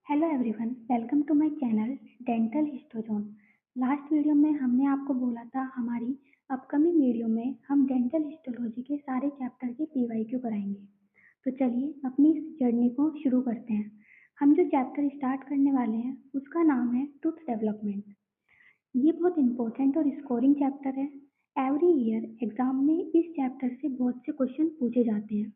Hello everyone, welcome to my channel dental histozone. Last video में हमने आपको बोला था हमारी अपकमिंग वीडियो में हम डेंटल हिस्टोलॉजी के सारे चैप्टर के पीवाईक्यू कराएंगे। तो चलिए अपनी इस जर्नी को शुरू करते हैं। हम जो चैप्टर स्टार्ट करने वाले हैं उसका नाम है टूथ डेवलपमेंट। ये बहुत इंपॉर्टेंट और स्कोरिंग चैप्टर है। एवरी ईयर एग्जाम में इस चैप्टर से बहुत से क्वेश्चन पूछे जाते हैं।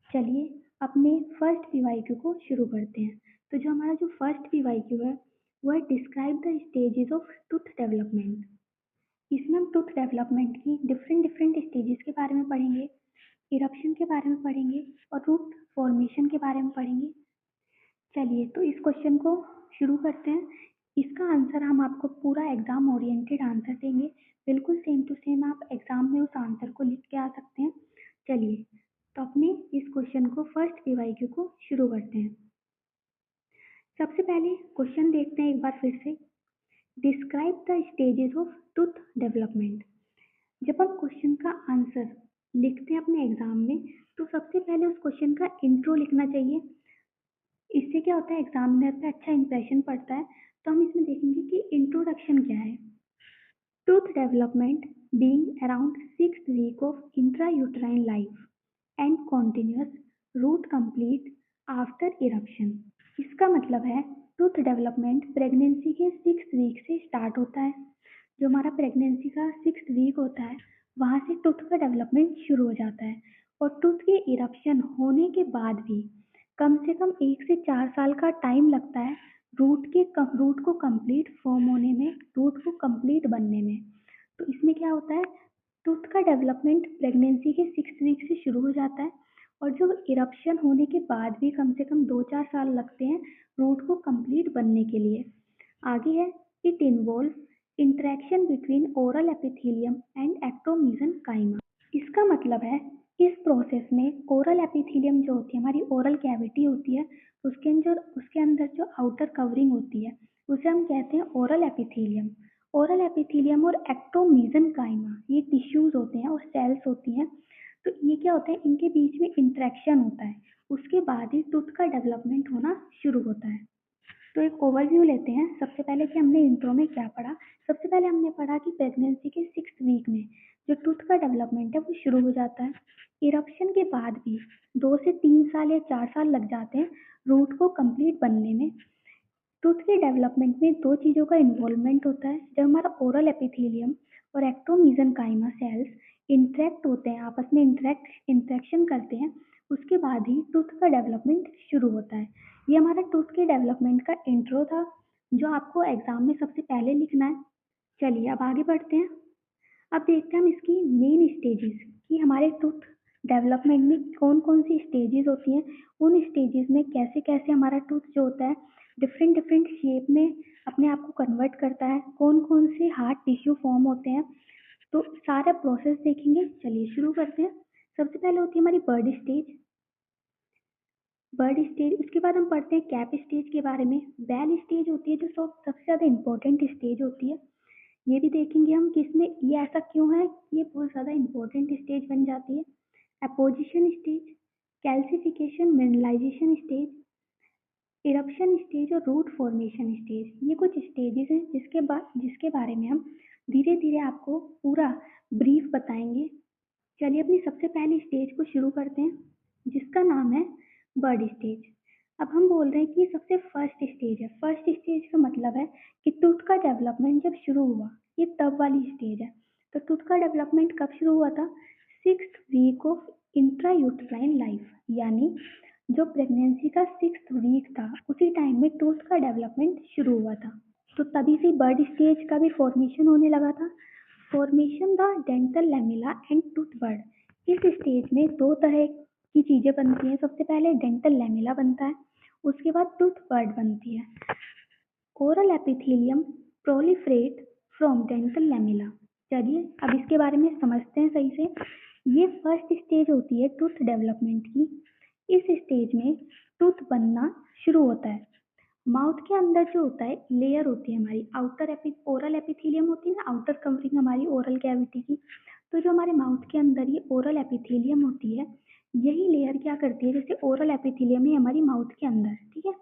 चलिए अपने फर्स्ट पीवाईक्यू को शुरू करते हैं। तो जो हमारा फर्स्ट पीवाईक्यू है वो है describe the stages of tooth development. इसमें हम टूथ डेवलपमेंट की डिफरेंट डिफरेंट स्टेजेस के बारे में पढ़ेंगे, इरप्शन के बारे में पढ़ेंगे और रूट फॉर्मेशन के बारे में पढ़ेंगे। चलिए तो इस क्वेश्चन को शुरू करते हैं। इसका आंसर हम आपको पूरा एग्जाम ओरिएंटेड आंसर देंगे, बिल्कुल सेम टू सेम आप एग्जाम में उस आंसर को लिख के आ सकते हैं। चलिए तो अपने इस क्वेश्चन को फर्स्ट पीवाईक्यू को शुरू करते हैं। सबसे पहले क्वेश्चन देखते हैं एक बार फिर से। Describe the stages of tooth development. जब हम क्वेश्चन का आंसर लिखते हैं अपने एग्जाम में तो सबसे पहले उस क्वेश्चन का इंट्रो लिखना चाहिए। इससे क्या होता है, एग्जामिनर पे अच्छा इंप्रेशन पड़ता है। तो हम इसमें देखेंगे कि इंट्रोडक्शन क्या है। Tooth development being around 6th week of intrauterine life and continuous root complete after eruption. इसका मतलब है टूथ डेवलपमेंट प्रेगनेंसी के 6th वीक से स्टार्ट होता है। जो हमारा प्रेगनेंसी का 6th वीक होता है वहाँ से टूथ का डेवलपमेंट शुरू हो जाता है और टूथ के इरप्शन होने के बाद भी कम से कम 1 से 4 साल का टाइम लगता है रूट को कंप्लीट फॉर्म होने में, रूट को कंप्लीट बनने में। तो इसमें क्या होता है, टूथ का डेवलपमेंट प्रेगनेंसी के 6th वीक से शुरू हो जाता है और जो इरप्शन होने के बाद भी कम से कम 2-4 साल लगते हैं रूट को कंप्लीट बनने के लिए। आगे है it involve interaction between oral epithelium and ectomesenchyme. इसका मतलब है इस प्रोसेस में ओरल एपिथेलियम जो होती है, हमारी ओरल कैविटी होती है, उसके अंदर जो आउटर कवरिंग होती है उसे हम कहते हैं ओरल एपिथेलियम। ओरल एपिथेलियम और एक्टोमीसेनकाइमा ये टिश्यूज होते हैं और सेल्स होती हैं। तो ये क्या होता है, इनके बीच में इंटरेक्शन होता है, उसके बाद ही टूथ का डेवलपमेंट होना शुरू होता है। तो एक ओवरव्यू लेते हैं सबसे पहले कि हमने इंट्रो में क्या पढ़ा। सबसे पहले हमने पढ़ा कि प्रेगनेंसी के 6th वीक में जो टूथ का डेवलपमेंट है वो शुरू हो जाता है। इरप्शन के बाद भी 2 से 3 साल या 4 साल लग जाते हैं रूट को कंप्लीट बनने में। टूथ के डेवलपमेंट में दो चीज़ों का इन्वॉल्वमेंट होता है। जब हमारा ओरल एपिथेलियम और एक्टोमीसेनकाइमा सेल्स इंटरेक्ट होते हैं, आपस में इंटरेक्शन करते हैं, उसके बाद ही टूथ का डेवलपमेंट शुरू होता है। ये हमारा टूथ के डेवलपमेंट का इंट्रो था जो आपको एग्जाम में सबसे पहले लिखना है। चलिए अब आगे बढ़ते हैं। अब देखते हैं हम इसकी मेन स्टेजेस कि हमारे टूथ डेवलपमेंट में कौन कौन सी स्टेजेस होती हैं, उन स्टेजेस में कैसे कैसे हमारा टूथ जो होता है डिफरेंट डिफरेंट शेप में अपने आप को कन्वर्ट करता है, कौन कौन से हार्ड टिश्यू फॉर्म होते हैं, तो सारा प्रोसेस देखेंगे। चलिए शुरू करते हैं। सबसे पहले होती है हमारी बर्ड स्टेज, उसके बाद हम पढ़ते हैं कैप स्टेज के बारे में। बेल स्टेज होती है जो सबसे ज़्यादा इंपॉर्टेंट स्टेज होती है। ये भी देखेंगे हम कि इसमें ये ऐसा क्यों है, ये बहुत ज़्यादा इंपॉर्टेंट स्टेज बन जाती है। Apposition stage, calcification mineralisation stage, eruption stage और रूट फॉर्मेशन स्टेज, ये कुछ स्टेजेस हैं जिसके बारे में हम धीरे धीरे आपको पूरा ब्रीफ बताएंगे। चलिए अपनी सबसे पहली स्टेज को शुरू करते हैं जिसका नाम है बर्ड स्टेज। अब हम बोल रहे हैं कि ये सबसे फर्स्ट स्टेज है। फर्स्ट स्टेज का मतलब है कि टूथ का डेवलपमेंट जब शुरू हुआ, ये तब वाली स्टेज है। तो टूथ का डेवलपमेंट कब शुरू हुआ था, 6th week of intrauterine life, यानी जो प्रेगनेंसी का 6th वीक था उसी टाइम में टूथ का डेवलपमेंट शुरू हुआ था। तो तभी से बर्ड स्टेज का भी फॉर्मेशन होने लगा था। Formation the dental lamella and tooth bird. इस स्टेज में दो तरह की चीजें बनती हैं। सबसे पहले डेंटल लैमेला बनता है, उसके बाद टूथ बर्ड बनती है। Oral epithelium proliferate from dental lamella. चलिए अब इसके बारे में समझते हैं सही से। ये फर्स्ट स्टेज होती है टूथ डेवलपमेंट की। इस स्टेज में टूथ बनना शुरू होता है। माउथ के अंदर जो होता है लेयर होती है हमारी ओरल एपिथेलियम होती है ना, आउटर कवरिंग हमारी ओरल कैविटी की। तो जो हमारे माउथ के अंदर ये ओरल एपिथेलियम होती है, यही लेयर क्या करती है, जैसे ओरल एपिथेलियम है हमारी माउथ के अंदर, ठीक है,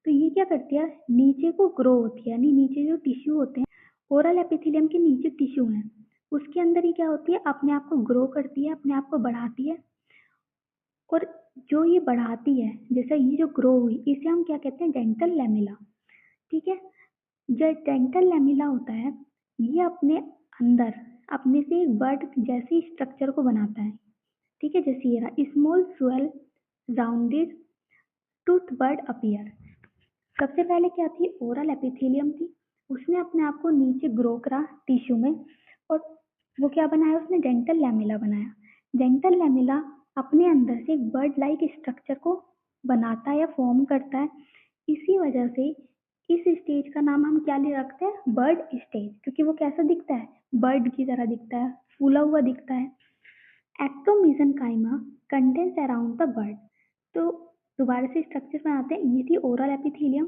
तो ये क्या करती है, नीचे को ग्रो होती है, यानी नीचे जो टिश्यू होते हैं, ओरल एपिथेलियम के नीचे टिश्यू है, उसके अंदर ही क्या होती है, अपने आप को ग्रो करती है, अपने आप को बढ़ाती है। और जो ये बढ़ाती है, जैसे ये जो ग्रो हुई, इसे हम क्या कहते हैं, डेंटल लैमेला। ठीक है। जो डेंटल लैमेला होता है, ये अपने अंदर अपने से एक बर्ड जैसी स्ट्रक्चर को बनाता है। ठीक है, जैसे ये रहा, small swell rounded tooth bird appear. सबसे पहले क्या थी, ओरल एपिथेलियम थी, उसने अपने आप को नीचे ग्रो करा टिश्यू में, और वो क्या बनाया, उसने डेंटल लैमेला बनाया। डेंटल लैमेला अपने अंदर से एक बर्ड लाइक स्ट्रक्चर को बनाता है या फॉर्म करता है। इसी वजह से इस स्टेज का नाम हम क्या ले रखते हैं, बर्ड स्टेज, क्योंकि वो कैसा दिखता है, बर्ड की तरह दिखता है, फूला हुआ दिखता है। एक्टोमीसेनकाइमा कंटेंस अराउंड द बर्ड। तो दोबारा से स्ट्रक्चर बनाते हैं, ये थी ओरल एपिथेलियम।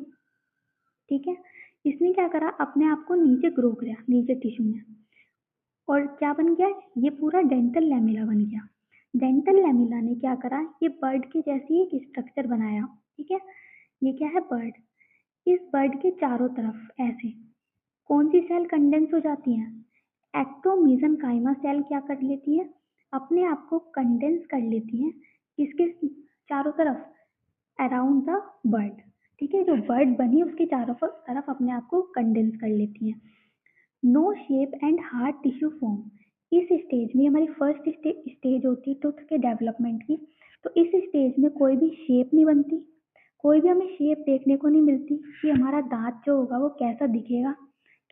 ठीक है, इसने क्या करा, अपने आप को नीचे ग्रो किया नीचे टिश्यू में, और क्या बन गया, ये पूरा डेंटल लैमेला बन गया। डेंटल लैमेला ने क्या करा, ये बर्ड के जैसी एक स्ट्रक्चर बनाया। ठीक है, ये क्या है, बर्ड। इस बर्ड के चारों तरफ ऐसे कौन सी सेल कंडेंस हो जाती हैं, एक्टोमीसेनकाइमा सेल क्या कर लेती है, अपने आप को कंडेंस कर लेती है, किसके चारों तरफ, अराउंड द बर्ड। ठीक है, जो बर्ड बनी उसके चारों तरफ अपने आप को कंडेंस कर लेती है। No shape and hard tissue form. इस स्टेज में हमारी फर्स्ट स्टेज होती है टूथ के डेवलपमेंट की। तो इस स्टेज में कोई भी शेप नहीं बनती, कोई भी हमें शेप देखने को नहीं मिलती कि हमारा दांत जो होगा वो कैसा दिखेगा,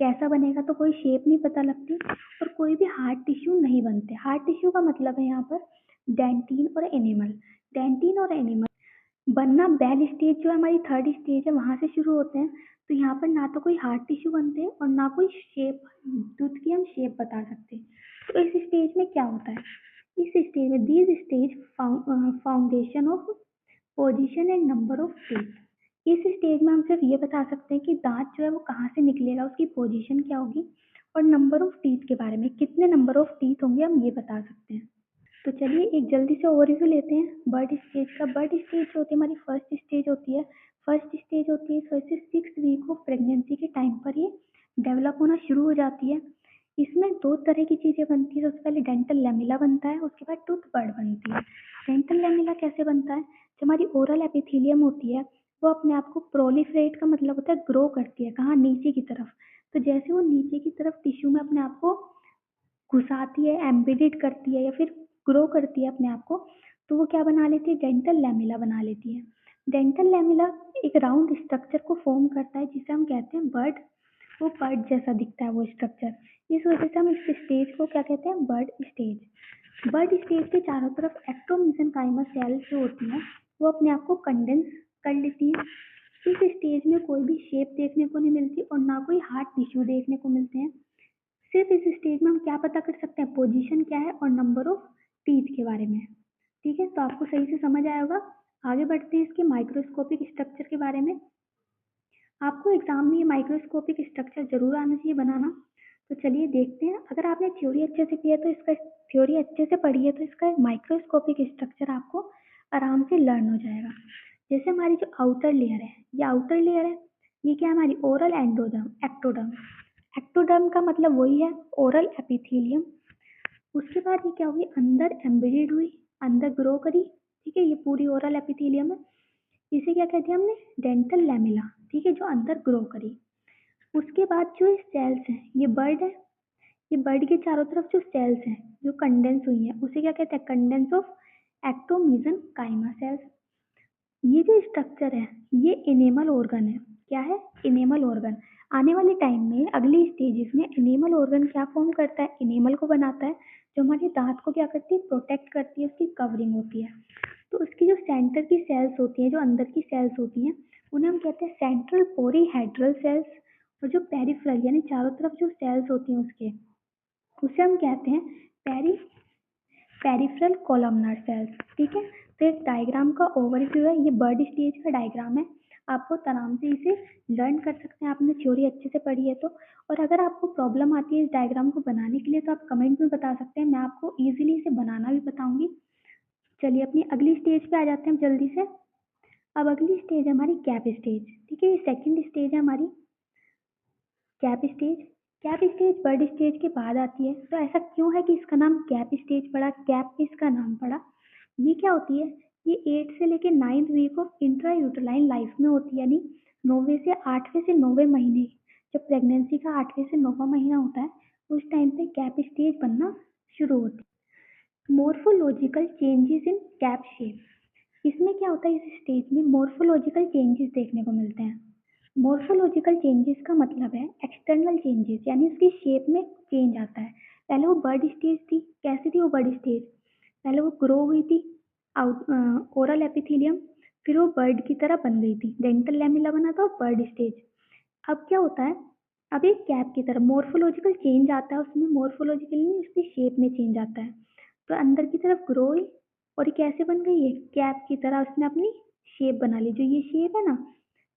कैसा बनेगा, तो कोई शेप नहीं पता लगती। और कोई भी हार्ड टिश्यू नहीं बनते। हार्ड टिश्यू का मतलब है यहाँ पर डेंटिन और एनिमल। डेंटिन और एनिमल बनना बेल स्टेज जो है हमारी थर्ड स्टेज है, वहां से शुरू होते हैं। तो यहाँ पर ना तो कोई हार्ड टिश्यू बनते हैं और ना कोई शेप, टूथ की हम शेप बता सकते हैं। तो इस स्टेज में क्या होता है, इस स्टेज में these stage foundation of position and number of teeth. इस स्टेज में हम सिर्फ ये बता सकते हैं कि दांत जो है वो कहाँ से निकलेगा, उसकी पोजीशन क्या होगी, और नंबर ऑफ टीथ के बारे में, कितने नंबर ऑफ टीथ होंगे, हम ये बता सकते हैं। तो चलिए एक जल्दी से ओवरव्यू लेते हैं बर्ड स्टेज का। बर्ड स्टेज जो होती है हमारी फर्स्ट स्टेज होती है। फर्स्ट स्टेज होती है फर्स्ट 6 वीक ऑफ प्रेगनेंसी के टाइम पर ये डेवलप होना शुरू हो जाती है। इसमें दो तरह की चीज़ें बनती है, सबसे पहले डेंटल लैमेला बनता है, उसके बाद टूथ बर्ड बनती है। डेंटल लैमेला कैसे बनता है, जो हमारी ओरल एपिथेलियम होती है वो अपने आप को प्रोलिफरेट का मतलब होता है ग्रो करती है, कहाँ, नीचे की तरफ। तो जैसे वो नीचे की तरफ टिश्यू में अपने आप को घुसाती है, एम्बेडेड करती है या फिर ग्रो करती है अपने आप को, तो वो क्या बना लेती है, डेंटल लैमेला बना लेती है। डेंटल लैमेला एक राउंड स्ट्रक्चर को फॉर्म करता है जिसे हम कहते हैं बर्ड। वो बर्ड जैसा दिखता है वो स्ट्रक्चर, इस वजह से हम इस स्टेज को क्या कहते हैं, बर्ड स्टेज। बर्ड स्टेज के चारों तरफ एक्टोमीसेनकाइमा सेल्स जो होती हैं वो अपने आप को कंडेंस कर लेती है। इस स्टेज में कोई भी शेप देखने को नहीं मिलती और ना कोई हार्ड टिश्यू देखने को मिलते हैं। सिर्फ इस स्टेज में हम क्या पता कर सकते हैं, पोजीशन क्या है और नंबर ऑफ टीथ के बारे में। ठीक है, तो आपको सही से समझ आया होगा। आगे बढ़ते हैं इसके माइक्रोस्कोपिक स्ट्रक्चर के बारे में। आपको एग्जाम में ये माइक्रोस्कोपिक स्ट्रक्चर जरूर आना चाहिए बनाना। तो चलिए देखते हैं, अगर आपने थ्योरी अच्छे से की है तो इसका, थ्योरी अच्छे से पढ़ी है तो इसका माइक्रोस्कोपिक स्ट्रक्चर आपको आराम से लर्न हो जाएगा। जैसे हमारी जो आउटर लेयर है, ये आउटर लेयर है, ये क्या है, हमारी ओरल एंडोडर्म, एक्टोडर्म। एक्टोडर्म का मतलब वही है ओरल एपिथेलियम। उसके बाद ये क्या हुई, अंदर एम्बेडेड हुई, अंदर ग्रो करी। ठीक है, ये पूरी ओरल एपिथेलियम है। इसे क्या कहते हैं हमने, डेंटल लैमेला। ठीक है, जो अंदर ग्रो करी। उसके बाद जो सेल्स हैं, ये बर्ड है, ये बर्ड के चारों तरफ जो सेल्स हैं जो कंडेंस हुई हैं उसे क्या कहते हैं, कंडेंस ऑफ एक्टोमीसेनकाइमा सेल्स। ये जो स्ट्रक्चर है ये इनेमल ऑर्गन है। क्या है, इनेमल ऑर्गन। आने वाले टाइम में अगली स्टेजेस में इनेमल ऑर्गन क्या फॉर्म करता है, इनेमल को बनाता है, जो हमारे दांत को क्या करती है, प्रोटेक्ट करती है, उसकी कवरिंग होती है। तो उसकी जो सेंटर की सेल्स होती हैं, जो अंदर की सेल्स होती हैं, उन्हें हम कहते हैं सेंट्रल पोरीहेड्रल सेल्स। और जो पेरिफेरल यानी चारों तरफ जो सेल्स होती हैं उसके, उसे हम कहते हैं पेरिफेरल कॉलमनर सेल्स। ठीक है, तो एक डायग्राम का ओवरव्यू है, ये बर्ड स्टेज का डायग्राम है। आपको आराम से इसे लर्न कर सकते हैं, आपने थ्योरी अच्छे से पढ़ी है तो। और अगर आपको प्रॉब्लम आती है इस डायग्राम को बनाने के लिए तो आप कमेंट में बता सकते हैं, मैं आपको इजीली इसे बनाना भी बताऊंगी। चलिए अपनी अगली स्टेज पे आ जाते हैं जल्दी से। अब अगली स्टेज है हमारी कैप स्टेज। ठीक है। ठीक है, ये सेकंड स्टेज है हमारी cap stage. Cap stage bud stage के बाद आती है। तो ऐसा क्यों है कि इसका नाम कैप स्टेज पड़ा, कैप पे इसका नाम पड़ा? ये क्या होती है, ये 8 से लेके 9th week of intra uterine life में होती है, यानी 9वें से 8वें से 9वें महीने, जब प्रेगनेंसी का 8वें से 9वां महीना होता है उस टाइम पे कैप स्टेज बनना शुरू होती है। Morphological changes in cap shape, इसमें क्या होता है, इस स्टेज में मोर्फोलॉजिकल चेंजेस देखने को मिलते हैं। मोर्फोलॉजिकल चेंजेस का मतलब है एक्सटर्नल चेंजेस, यानी उसकी शेप में चेंज आता है। पहले वो बर्ड स्टेज थी, कैसी थी वो बर्ड स्टेज? पहले वो ग्रो हुई थी ओरल एपिथेलियम, फिर वो बर्ड की तरह बन गई थी, डेंटल लैमेला बना था बर्ड स्टेज। अब क्या होता है, अब एक कैप की तरह मोर्फोलॉजिकल चेंज आता है, उसमें मोर्फोलॉजिकल नहीं उसकी शेप में चेंज आता है। तो अंदर की तरफ ग्रो हुई और ये कैसे बन गई है, कैप की तरह उसने अपनी शेप बना ली। जो ये शेप है ना,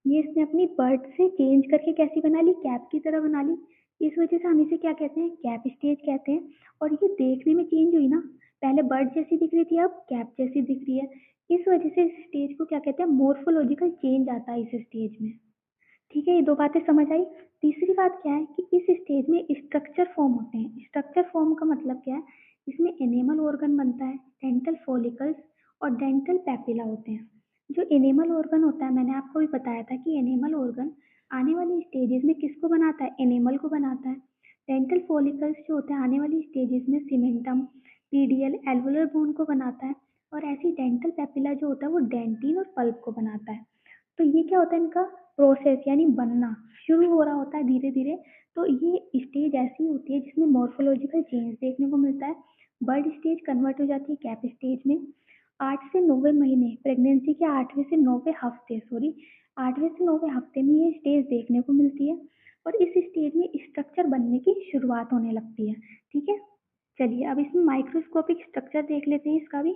ये इसने अपनी बर्ड से चेंज करके कैसी बना ली, कैप की तरह बना ली। इस वजह से हम इसे क्या कहते हैं, कैप स्टेज कहते हैं। और ये देखने में चेंज हुई ना, पहले बर्ड जैसी दिख रही थी अब कैप जैसी दिख रही है। इस वजह से इस स्टेज को क्या कहते हैं, मोर्फोलॉजिकल चेंज आता है इस स्टेज में। ठीक है, ये दो बातें समझ आई। तीसरी बात क्या है कि इस स्टेज में स्ट्रक्चर फॉर्म होते हैं। स्ट्रक्चर फॉर्म का मतलब क्या है, इसमें एनेमल ऑर्गन बनता है, डेंटल फॉलिकल्स और डेंटल पैपिला होते हैं। जो एनेमल ऑर्गन होता है, मैंने आपको भी बताया था कि एनेमल ऑर्गन आने वाली स्टेजेस में किसको बनाता है, एनेमल को बनाता है। डेंटल फॉलिकल्स जो होते हैं आने वाली स्टेजेस में सीमेंटम, पीडियल, एल्वुलर बोन को बनाता है। और ऐसी डेंटल पैपिला जो होता है वो डेंटिन और पल्प को बनाता है। तो ये क्या होता है, इनका प्रोसेस यानी बनना शुरू हो रहा होता है धीरे धीरे। तो ये स्टेज ऐसी होती है जिसमें मॉर्फोलॉजिकल चेंज देखने को मिलता है। बर्ड स्टेज कन्वर्ट हो जाती है कैप स्टेज में। 8 से 9वें महीने, प्रेगनेंसी के 8वें से 9वें हफ्ते में ये स्टेज देखने को मिलती है। और इस स्टेज में स्ट्रक्चर बनने की शुरुआत होने लगती है। ठीक है, चलिए अब इसमें माइक्रोस्कोपिक स्ट्रक्चर देख लेते हैं इसका भी।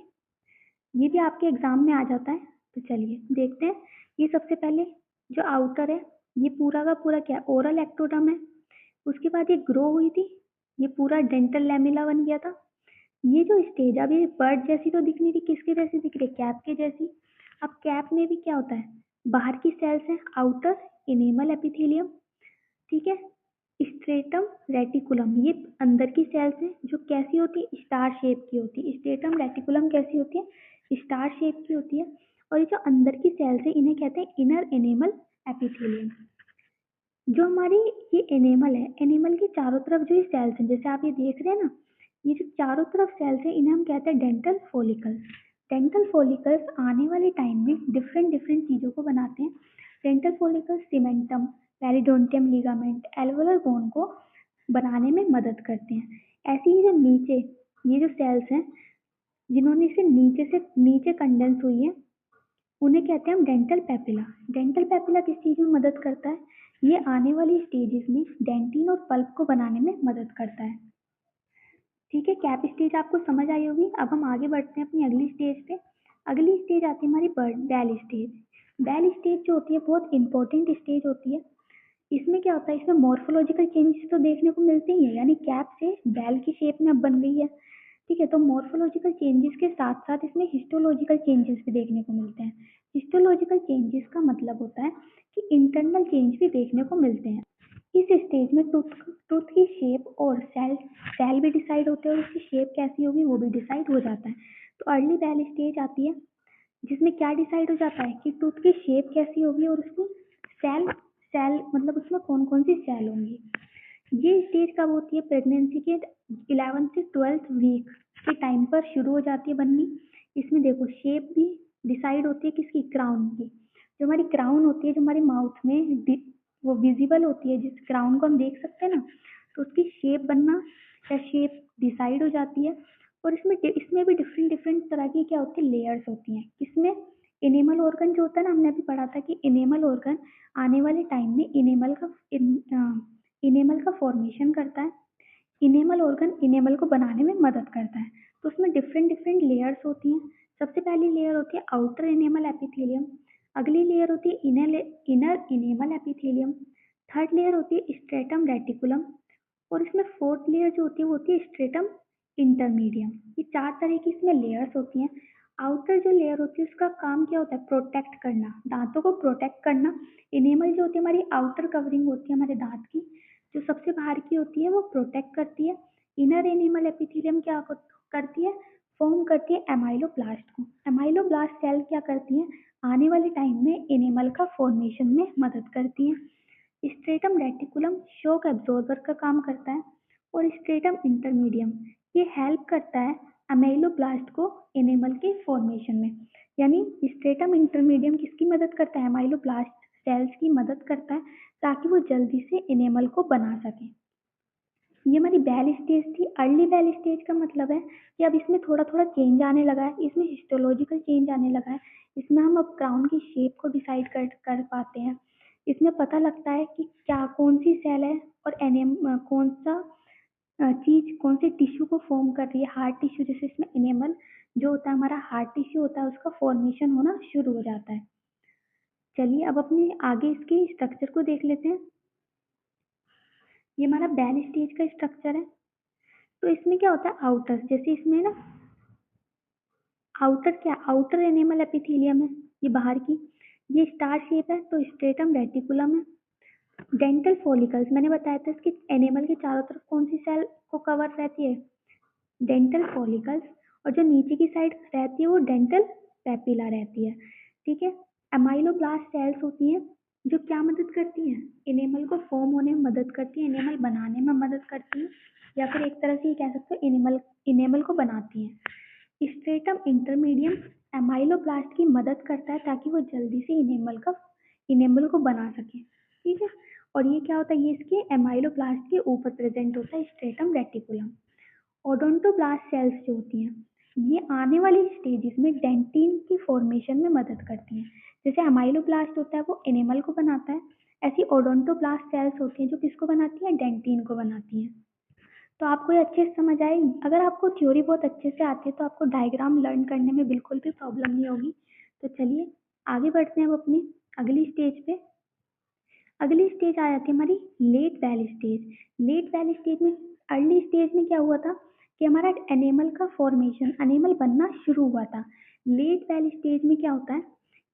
ये भी आपके एग्जाम में आ जाता है। तो चलिए देखते हैं। ये सबसे पहले जो आउटर है, ये पूरा का पूरा क्या, ओरल एक्टोडर्म है। उसके बाद ये ग्रो हुई थी, ये पूरा डेंटल लैमेला बन गया था। ये जो स्टेज, अब ये बर्ड जैसी तो दिख नहीं रही, किसके जैसी दिख रही है, कैप के जैसी। अब कैप में भी क्या होता है, बाहर की सेल्स है, आउटर इनेमल एपिथेलियम, ठीक है, स्ट्रेटम रेटिकुलम, ये अंदर की सेल्स हैं जो कैसी होती है, स्टार शेप की होती है। स्ट्रेटम रेटिकुलम कैसी होती है, स्टार शेप की होती है। और ये जो अंदर की सेल्स है इन्हें कहते हैं इनर एनेमल एपिथेलियम। जो हमारी ये एनेमल है, एनेमल के चारों तरफ जो ये सेल्स हैं, जैसे आप ये देख रहे हैं ना, ये जो चारों तरफ सेल्स है इन्हें हम कहते हैं डेंटल फॉलिकल्स। डेंटल फॉलिकल्स आने वाले टाइम में डिफरेंट डिफरेंट चीज़ों को बनाते हैं। Dental follicles cementum, periodontium ligament, alveolar bone को बनाने में मदद करते हैं। ऐसे ही जो नीचे ये जो सेल्स हैं जिन्होंने से नीचे कंडेंस हुई है, उन्हें कहते हैं हम डेंटल पैपिला। डेंटल पैपिला किस चीज़ में मदद करता है, ये आने वाली स्टेजेस में डेंटिन और पल्प को बनाने में मदद करता है। ठीक है, कैप स्टेज आपको समझ आई होगी। अब हम आगे बढ़ते हैं अपनी अगली स्टेज पे। अगली स्टेज आती है हमारी बर्ड बैल स्टेज। बैल स्टेज जो होती है बहुत इंपॉर्टेंट स्टेज होती है। इसमें क्या होता है, इसमें मॉर्फोलॉजिकल चेंजेस तो देखने को मिलते ही है, यानी कैप से बैल की शेप में अब बन गई है। ठीक है, तो मॉर्फोलॉजिकल चेंजेस के साथ साथ इसमें हिस्टोलॉजिकल चेंजेस भी देखने को मिलते हैं। हिस्टोलॉजिकल चेंजेस का मतलब होता है कि इंटरनल चेंज भी देखने को मिलते हैं। इस स्टेज में टूथ की शेप और सेल सेल भी डिसाइड होते हैं और उसकी शेप कैसी होगी वो भी डिसाइड हो जाता है। तो अर्ली बैल स्टेज आती है जिसमें क्या डिसाइड हो जाता है कि टूथ की शेप कैसी होगी और उसकी सेल सेल मतलब उसमें कौन कौन सी सेल होंगी। ये स्टेज कब होती है, प्रेगनेंसी के 11 से 12 वीक के टाइम पर शुरू हो जाती है बननी। इसमें देखो शेप भी डिसाइड होती है किसकी, क्राउन की। जो हमारी क्राउन होती है, जो हमारे माउथ में वो विजिबल होती है, जिस क्राउन को हम देख सकते हैं ना, तो उसकी शेप बनना या शेप डिसाइड हो जाती है। और इसमें भी डिफरेंट डिफरेंट तरह की क्या होती है, लेयर्स होती हैं। इसमें इनेमल ऑर्गन जो होता है ना, हमने अभी पढ़ा था कि इनेमल ऑर्गन आने वाले टाइम में इनेमल का फॉर्मेशन करता है। इनेमल ऑर्गन इनेमल को बनाने में मदद करता है। तो उसमें डिफरेंट डिफरेंट लेयर्स होती हैं। सबसे पहली लेयर होती है आउटर इनेमल एपिथेलियम, अगली लेयर होती है inner enamel epithelium, third layer होती है स्ट्रेटम रेटिकुलम, और इसमें फोर्थ लेयर जो होती है वो होती है स्ट्रेटम इंटरमीडियम। ये 4 तरह की इसमें लेयर्स होती हैं। आउटर जो लेयर होती है उसका काम क्या होता है? प्रोटेक्ट करना, दांतों को प्रोटेक्ट करना। इनेमल जो होती है हमारी आउटर कवरिंग होती है हमारे दांत की, जो सबसे बाहर की होती है वो प्रोटेक्ट करती है। इनर एनिमल एपिथेलियम क्या करती है? फॉर्म करती है एमाइलोब्लास्ट को। एमाइलोब्लास्ट सेल क्या करती है? आने वाले टाइम में एनिमल का फॉर्मेशन में मदद करती है। स्ट्रेटम रेटिकुलम शॉक एब्जॉर्बर का काम करता है, और स्ट्रेटम इंटरमीडियम ये हेल्प करता है एमाइलोब्लास्ट को एनिमल के फॉर्मेशन में। यानी स्ट्रेटम इंटरमीडियम किसकी मदद करता है? एमाइलोब्लास्ट सेल्स की मदद करता है, ताकि वो जल्दी से एनिमल को बना सके। ये हमारी बेल स्टेज थी। अर्ली बेल स्टेज का मतलब है कि अब इसमें थोड़ा थोड़ा चेंज आने लगा है, इसमें हिस्टोलॉजिकल चेंज आने लगा है। इसमें हम अब क्राउन की शेप को डिसाइड कर पाते हैं। इसमें पता लगता है कि क्या कौन सी सेल है, और कौन सा चीज कौन से टिश्यू को फॉर्म कर रही है। हार्ट टिश्यू, जैसे इसमें एनिमल जो होता है हमारा हार्ट टिश्यू होता है, उसका फॉर्मेशन होना शुरू हो जाता है। चलिए अब अपने आगे इसके स्ट्रक्चर को देख लेते हैं। ये हमारा बेल स्टेज का स्ट्रक्चर है। तो इसमें क्या होता है? आउटर, जैसे इसमें ना आउटर क्या, आउटर एनिमल एपिथेलियम है ये बाहर की, ये स्टार शेप है तो स्ट्रेटम रेटिकुलम है। डेंटल फॉलिकल्स मैंने बताया था इसके एनिमल के चारों तरफ कौन सी सेल को कवर रहती है? Dental follicles. और जो नीचे की साइड रहती है वो डेंटल पेपिला रहती है। ठीक है। एमाइलोब्लास्ट सेल्स होती हैं जो क्या मदद करती हैं? एनिमल को फॉर्म होने में मदद करती है, एनिमल बनाने में मदद करती है, या फिर एक तरह से ये कह सकते हो एनिमल एनिमल को बनाती हैं। स्ट्रेटम इंटरमीडियम एमाइलोब्लास्ट की मदद करता है ताकि वो जल्दी से एनिमल को बना सके। ठीक है। और ये क्या होता है? ये इसके एमाइलोब्लास्ट के ऊपर प्रेजेंट होता है स्ट्रेटम रेटिकुलम। ओडोंटोब्लास्ट सेल्स जो होती हैं ये आने वाली स्टेजेस में डेंटिन की फॉर्मेशन में मदद करती हैं। जैसे अमाइलोब्लास्ट होता है वो एनिमल को बनाता है, ऐसी ओडोंटोब्लास्ट सेल्स होती हैं जो किसको बनाती हैं? डेंटिन को बनाती हैं। तो आपको ये अच्छे से समझ आए? अगर आपको थ्योरी बहुत अच्छे से आती है तो आपको डायग्राम लर्न करने में बिल्कुल भी प्रॉब्लम नहीं होगी। तो चलिए आगे बढ़ते हैं अब अपनी अगली स्टेज पे। अगली स्टेज आ जाती है हमारी late bell stage. Late bell stage में, अर्ली स्टेज में क्या हुआ था कि हमारा एनिमल का फॉर्मेशन, एनिमल बनना शुरू हुआ था। लेट वेल स्टेज में क्या होता है?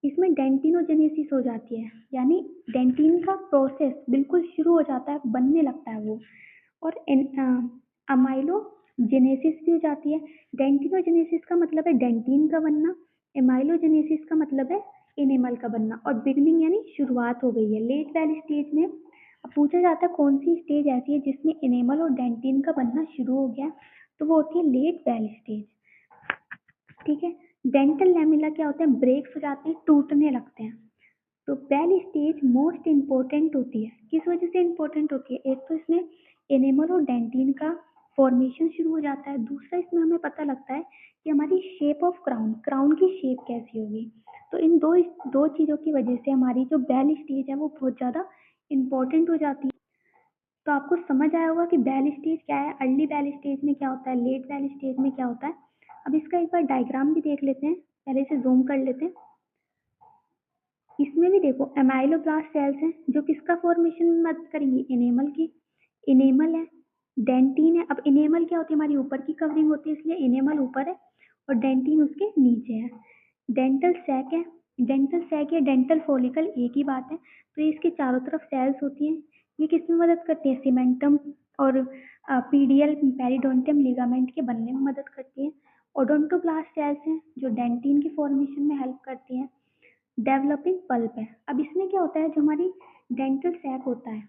इसमें डेंटिनोजेनेसिस हो जाती है, यानी डेंटिन का प्रोसेस बिल्कुल शुरू हो जाता है, बनने लगता है वो। और अमाइलोजेनेसिस भी हो जाती है। डेंटिनोजेनेसिस का मतलब है डेंटिन का बनना, एमाइलोजेनेसिस का मतलब है एनिमल का बनना। और बिगनिंग यानी शुरुआत हो गई है लेट वेल स्टेज में। अब पूछा जाता है कौन सी स्टेज ऐसी है जिसमें एनिमल और डेंटिन का बनना शुरू हो गया, तो वो होती है लेट वेल स्टेज। ठीक है। डेंटल लैमेला क्या होते हैं? ब्रेक्स हो जाते हैं, टूटने लगते हैं। तो वेल स्टेज मोस्ट इम्पोर्टेंट होती है। किस वजह से इम्पोर्टेंट होती है? एक तो इसमें एनिमल और डेंटिन का फॉर्मेशन शुरू हो जाता है, दूसरा इसमें हमें पता लगता है कि हमारी शेप ऑफ क्राउन, क्राउन की शेप कैसी होगी। तो इन दो दो चीज़ों की वजह से हमारी जो बेल स्टेज है वो बहुत ज़्यादा इम्पोर्टेंट हो जाती है। तो आपको समझ आया होगा कि बेल स्टेज क्या है, अर्ली बेल स्टेज में क्या होता है, लेट बेल स्टेज में क्या होता है। अब इसका एक बार डायग्राम भी देख लेते हैं, पहले इसे जूम कर लेते हैं। इसमें भी देखो एमाइलोब्लास्ट सेल्स हैं जो किसका फॉर्मेशन में मदद करेंगी? एनिमल की। एनिमल है, डेंटिन है। अब एनिमल क्या होती है? हमारी ऊपर की कवरिंग होती है, इसलिए एनिमल ऊपर है और डेंटिन उसके नीचे है। डेंटल सैक है, डेंटल सैक या डेंटल फॉलिकल एक ही बात है। तो ये इसके चारों तरफ सेल्स होती हैं। ये किसमें मदद करती है? सीमेंटम और पीडियल पेरिडोंटियम लिगामेंट के बनने में मदद करती है। ओडोंटोब्लास्ट सेल्स हैं जो डेंटिन की फॉर्मेशन में हेल्प करती हैं। डेवलपिंग पल्प है। अब इसमें क्या होता है? जो हमारी डेंटल सैक होता है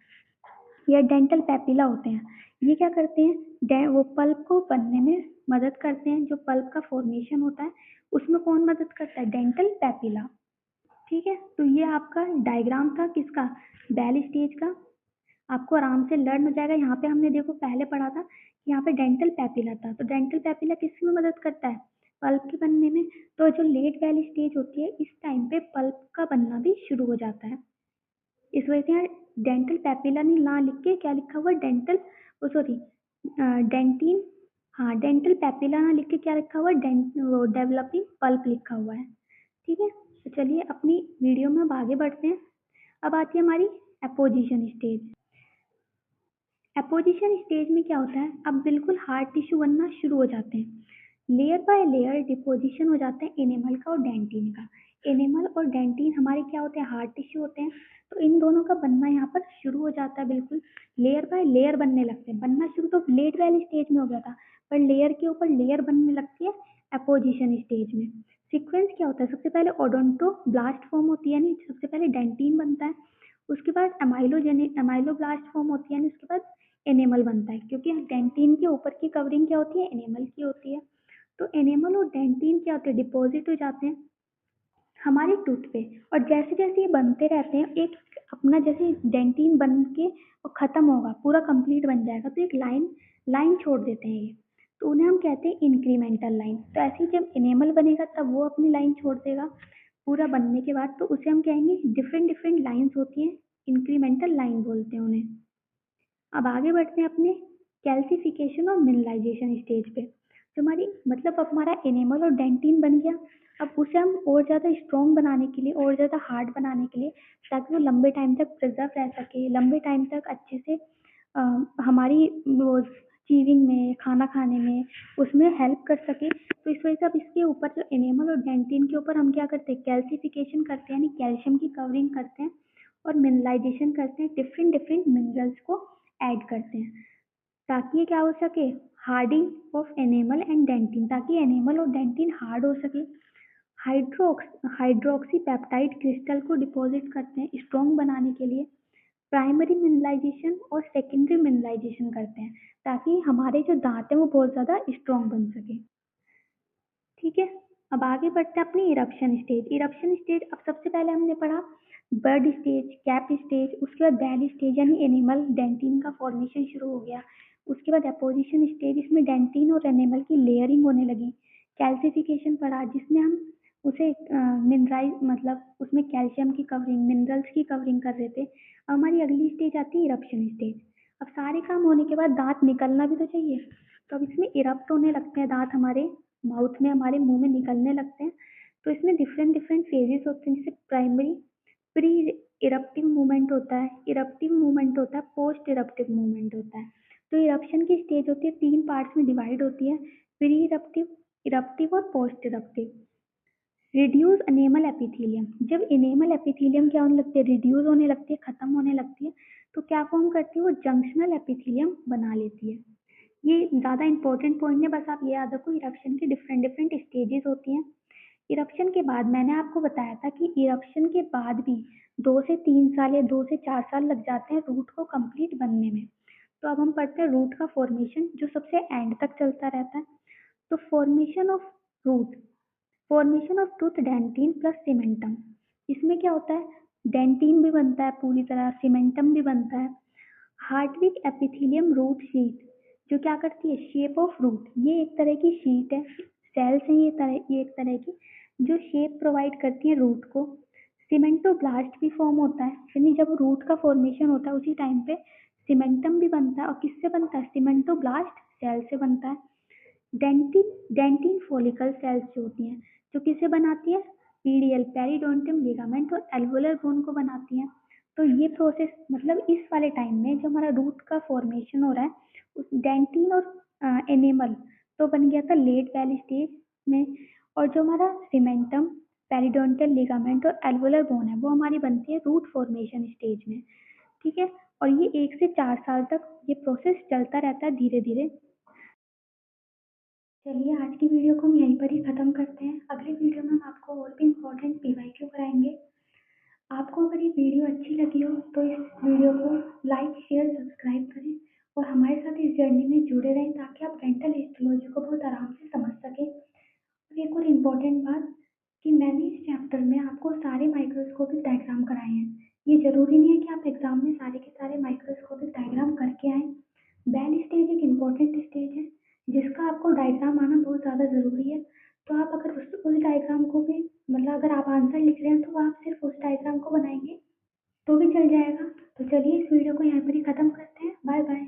या डेंटल पेपिला होते हैं, ये क्या करते हैं? वो पल्प को बनने में मदद करते हैं। जो पल्प का फॉर्मेशन होता है उसमें कौन मदद करता है? Dental papilla. ठीक है। तो ये आपका डायग्राम था किसका? बेल स्टेज का। आपको आराम से लर्न हो जाएगा। यहाँ पे हमने देखो पहले पढ़ा था कि यहाँ पे डेंटल पेपिला था, तो डेंटल पेपिला किस में मदद करता है? पल्प के बनने में। तो जो लेट वेल स्टेज होती है इस टाइम पे पल्प का बनना भी शुरू हो जाता है। इस वजह से यहाँ डेंटल पेपिला नहीं ना लिख के क्या लिखा हुआ? डेंटल, ओ सॉरी, डेंटिन, हाँ डेंटल पेपिला ना लिख के क्या लिखा हुआ? डेवलपिंग पल्प लिखा हुआ है। ठीक है। तो चलिए अपनी वीडियो में अब आगे बढ़ते हैं। अब आती है हमारी एपोजिशन स्टेज। एपोजिशन स्टेज में क्या होता है? अब बिल्कुल हार्ड टिश्यू बनना शुरू हो जाते हैं। लेयर बाय लेयर डिपोजिशन हो जाता है एनिमल का और डेंटिन का। एनिमल और डेंटिन हमारे क्या होते हैं, हार्ड टिश्यू होते हैं। तो इन दोनों का बनना यहाँ पर शुरू हो जाता है, बिल्कुल लेयर बाय लेयर बनने लगते हैं। बनना शुरू तो लेट वाले स्टेज में हो गया था, पर लेयर के ऊपर लेयर बनने लगती है एपोजिशन स्टेज में। सीक्वेंस क्या होता है, सबसे पहले ओडोंटोब्लास्ट फॉर्म होती है, यानी सबसे पहले डेंटिन बनता है, उसके बाद एमाइलोब्लास्ट फॉर्म होती है, यानी उसके बाद एनिमल बनता है, क्योंकि डेंटिन के ऊपर की कवरिंग क्या होती है, एनिमल की होती है। तो एनिमल और डेंटिन क्या होते हैं, डिपॉजिट हो जाते हैं हमारे टूथ पे। और जैसे जैसे ये बनते रहते हैं, एक अपना जैसे डेंटिन बन के और खत्म होगा, पूरा कंप्लीट बन जाएगा, तो एक लाइन लाइन छोड़ देते हैं ये, तो उन्हें हम कहते हैं इंक्रीमेंटल लाइन। तो ऐसे ही जब एनिमल बनेगा तब वो अपनी लाइन छोड़ देगा पूरा बनने के बाद, तो उसे हम कहेंगे डिफरेंट डिफरेंट लाइन्स होती हैं, इंक्रीमेंटल लाइन बोलते हैं उन्हें। अब आगे बढ़ते हैं अपने कैल्सिफिकेशन और मिनरलाइजेशन स्टेज पे। जो हमारी मतलब अब हमारा एनिमल और डेंटिन बन गया, अब उसे हम और ज़्यादा स्ट्रॉन्ग बनाने के लिए, और ज़्यादा हार्ड बनाने के लिए, ताकि वो लंबे टाइम तक प्रिजर्व रह सके, लंबे टाइम तक अच्छे से अ, हमारी वो चीविंग में, खाना खाने में, उसमें हेल्प कर सके। तो इस वजह से अब इसके ऊपर जो एनिमल और डेंटिन के ऊपर हम क्या करते हैं, कैल्सिफिकेशन करते हैं, यानी कैल्शियम की कवरिंग करते हैं, और मिनरलाइजेशन करते हैं, डिफरेंट डिफरेंट मिनरल्स को ऐड करते हैं, ताकि ये क्या हो सके, hardening of enamel and dentin, ताकि एनिमल और डेंटिन हार्ड हो सके। हाइड्रोक्सी पेप्टाइड क्रिस्टल को डिपॉजिट करते हैं स्ट्रॉन्ग बनाने के लिए। प्राइमरी मिनरलाइजेशन और सेकेंडरी मिनरलाइजेशन करते हैं, ताकि हमारे जो दांत हैं वो बहुत ज़्यादा स्ट्रॉन्ग बन सके। ठीक है, अब आगे बढ़ते हैं अपनी इरप्शन स्टेज। इरप्शन स्टेज, अब सबसे पहले हमने पढ़ा बर्ड स्टेज, कैप स्टेज, उसके बाद बैल स्टेज, यानी एनिमल डेंटिन का फॉर्मेशन शुरू हो गया। उसके बाद एपोजिशन स्टेज, इसमें डेंटिन और एनिमल की लेयरिंग होने लगी। कैल्सिफिकेशन पढ़ा, जिसमें हम उसे मिनराइज मतलब उसमें कैल्शियम की कवरिंग, मिनरल्स की कवरिंग कर रहे थे। अब हमारी अगली स्टेज आती है इरप्शन स्टेज। अब सारे काम होने के बाद दांत निकलना भी तो चाहिए, तो अब इसमें इरप्ट होने लगते हैं दांत, हमारे माउथ में, हमारे मुंह में निकलने लगते हैं। तो इसमें डिफरेंट डिफरेंट फेजेस होते हैं, जैसे प्राइमरी प्री इरप्टिव मूवमेंट होता है, इरप्टिव मूवमेंट होता है, पोस्ट इरप्टिव मूवमेंट होता है। तो इरप्शन की स्टेज होती है, तीन पार्ट्स में डिवाइड होती है, प्री इरप्टिव, इरप्टिव और post eruptive. Reduce enamel epithelium, जब एनेमल एपिथेलियम क्या होने लगती है, रिड्यूस होने लगती है, खत्म होने लगती है, तो क्या फॉर्म करती है, वो जंक्शनल एपिथेलियम बना लेती है। ये ज़्यादा इंपॉर्टेंट पॉइंट है, बस आप ये याद रखो, इरप्शन की डिफरेंट डिफरेंट स्टेजेस होती हैं। इरप्शन के बाद मैंने आपको बताया था कि इरप्शन के बाद भी 2 से 3 साल या 2 से 4 साल लग जाते हैं रूट को कंप्लीट बनने में। तो अब हम पढ़ते हैं रूट का फॉर्मेशन, जो सबसे एंड तक चलता रहता है। तो formation of tooth dentin plus cementum, इसमें क्या होता है, डेंटिन भी बनता है पूरी तरह, सीमेंटम भी बनता है। हार्टविक एपिथेलियम रूट शीट, जो क्या करती है, शेप ऑफ रूट, ये एक तरह की शीट है, सेल्स हैं ये एक तरह की, जो शेप प्रोवाइड करती है रूट को। सीमेंटोब्लास्ट भी फॉर्म होता है, यानी जब रूट का फॉर्मेशन होता है उसी टाइम पे सीमेंटम भी बनता है, और किससे बनता है, सीमेंटोब्लास्ट सेल से बनता है। डेंटिन डेंटिन फॉलिकल सेल्स जो होती हैं, जो किसे बनाती है, पीडियल, पेरिडोंटियम लिगामेंट और एल्वोलर बोन को बनाती हैं। तो ये प्रोसेस मतलब इस वाले टाइम में जो हमारा रूट का फॉर्मेशन हो रहा है, उस डेंटिन और एनिमल तो बन गया था लेट वैली स्टेज में, और जो हमारा सीमेंटम, पेरिडोंटल लिगामेंट और एल्वोलर बोन है, वो हमारी बनती है रूट फॉर्मेशन स्टेज में। ठीक है, और ये 1 से 4 साल तक ये प्रोसेस चलता रहता है धीरे धीरे। चलिए आज की वीडियो को हम यहीं पर ही ख़त्म करते हैं। अगली वीडियो में हम आपको और भी इम्पोर्टेंट पीवाईक्यू कराएंगे। आपको अगर ये वीडियो अच्छी लगी हो तो इस वीडियो को लाइक, शेयर, सब्सक्राइब करें, और हमारे साथ इस जर्नी में जुड़े रहें, ताकि आप डेंटल हिस्टोलॉजी को बहुत आराम से समझ सकें। और एक और इम्पोर्टेंट बात, कि मैंने इस चैप्टर में आपको सारे माइक्रोस्कोपिक डायग्राम कराए हैं। ये ज़रूरी नहीं है कि आप एग्जाम में सारे के सारे माइक्रोस्कोपिक डायग्राम करके आएँ। बेल स्टेज एक इम्पोर्टेंट स्टेज है, जिसका आपको डायग्राम आना बहुत ज़्यादा ज़रूरी है। तो आप अगर उस डायग्राम को भी, मतलब अगर आप आंसर लिख रहे हैं तो आप सिर्फ उस डायग्राम को बनाएंगे तो भी चल जाएगा। तो चलिए इस वीडियो को यहाँ पर ही ख़त्म करते हैं। Bye bye.